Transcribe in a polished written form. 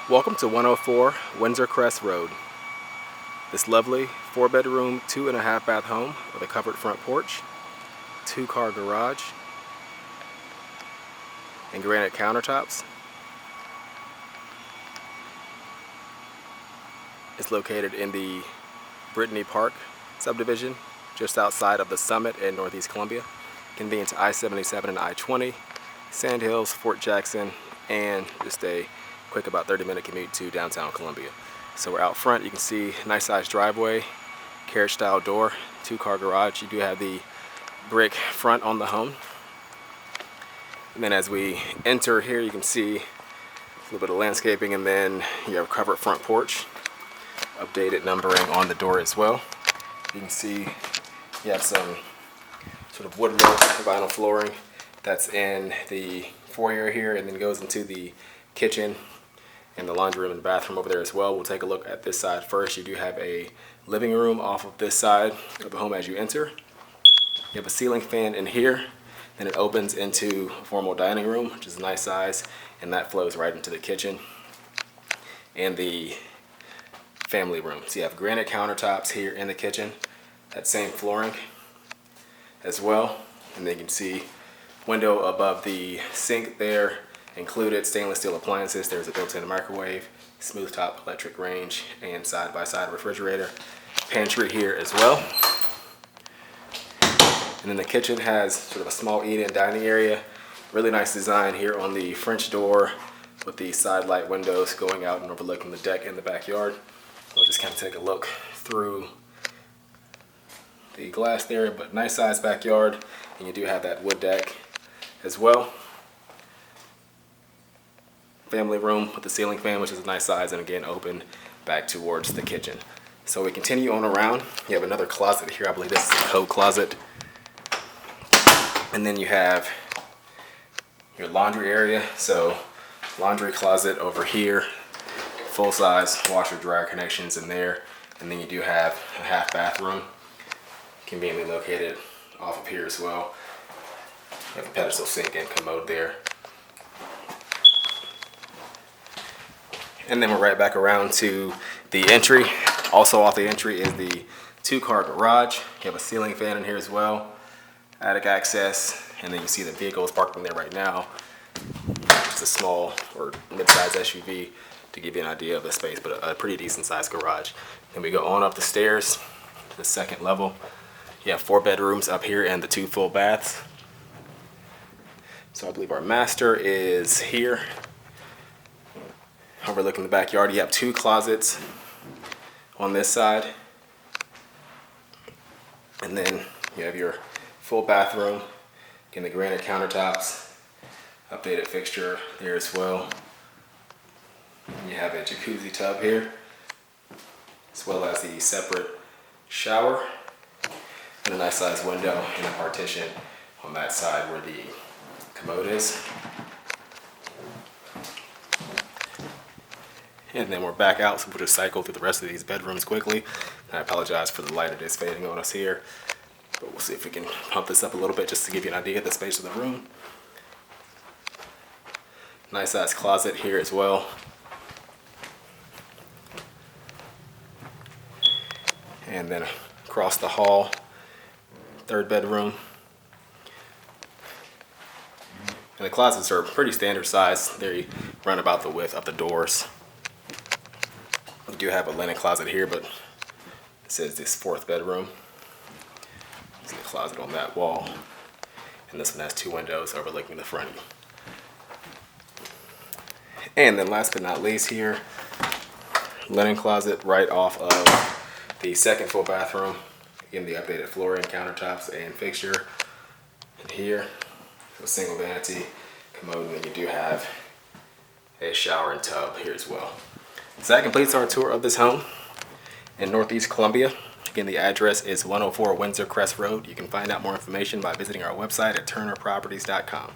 Welcome to 104 Windsorcrest Road. This lovely 4-bedroom, 2.5-bath home with a covered front porch, 2-car garage, and granite countertops. It's located in the Brittany Park subdivision, just outside of the Summit in Northeast Columbia, convenient to I-77 and I-20, Sandhills, Fort Jackson, and just a quick about 30-minute commute to downtown Columbia. So we're out front. You can see nice sized driveway, carriage style door, 2-car garage. You do have the brick front on the home. And then as we enter here, you can see a little bit of landscaping, and then you have a covered front porch, updated numbering on the door as well. You can see you have some sort of wood look vinyl flooring that's in the foyer here, and then goes into the kitchen and the laundry room and bathroom over there as well. We'll take a look at this side first. You do have a living room off of this side of the home as you enter. You have a ceiling fan in here, then it opens into a formal dining room, which is a nice size, and that flows right into the kitchen and the family room. So you have granite countertops here in the kitchen, that same flooring as well, and then you can see window above the sink there, included stainless steel appliances. There's a built-in microwave, smooth top electric range, and side-by-side refrigerator. Pantry here as well. And then the kitchen has sort of a small eat-in dining area. Really nice design here on the French door with the side light windows going out and overlooking the deck in the backyard. We'll just kind of take a look through the glass there, but nice sized backyard, and you do have that wood deck as well. Family room with the ceiling fan, which is a nice size, and again open back towards the kitchen. So we continue on around. You have another closet here. I believe this is a coat closet. And then you have your laundry area. So laundry closet over here, full size washer dryer connections in there. And then you do have a half bathroom, conveniently located off of here as well. You have a pedestal sink and commode there. And then we're right back around to the entry. Also off the entry is the 2-car garage. You have a ceiling fan in here as well, attic access, and then you see the vehicles parked in there right now. It's a small or mid-sized SUV to give you an idea of the space, but a pretty decent sized garage. Then we go on up the stairs to the second level. You have 4 bedrooms up here and the 2 full baths. So I believe our master is here, overlooking the backyard. You have 2 closets on this side, and then you have your full bathroom, again the granite countertops, updated fixture there as well. You have a jacuzzi tub here, as well as the separate shower, and a nice sized window and a partition on that side where the commode is. And then we're back out, so we'll just cycle through the rest of these bedrooms quickly. I apologize for the light, it is fading on us here, but we'll see if we can pump this up a little bit just to give you an idea of the space of the room. Nice size closet here as well. And then across the hall, 3rd bedroom. And the closets are pretty standard size. They run about the width of the doors. We do have a linen closet here, but this is this 4th bedroom. See the closet on that wall. And this one has 2 windows overlooking the front. And then last but not least here, linen closet right off of the 2nd full bathroom. Again, the updated flooring, countertops, and fixture. And here, a single vanity, commode, and then you do have a shower and tub here as well. So that completes our tour of this home in Northeast Columbia. Again, the address is 104 Windsorcrest Road. You can find out more information by visiting our website at turnerproperties.com.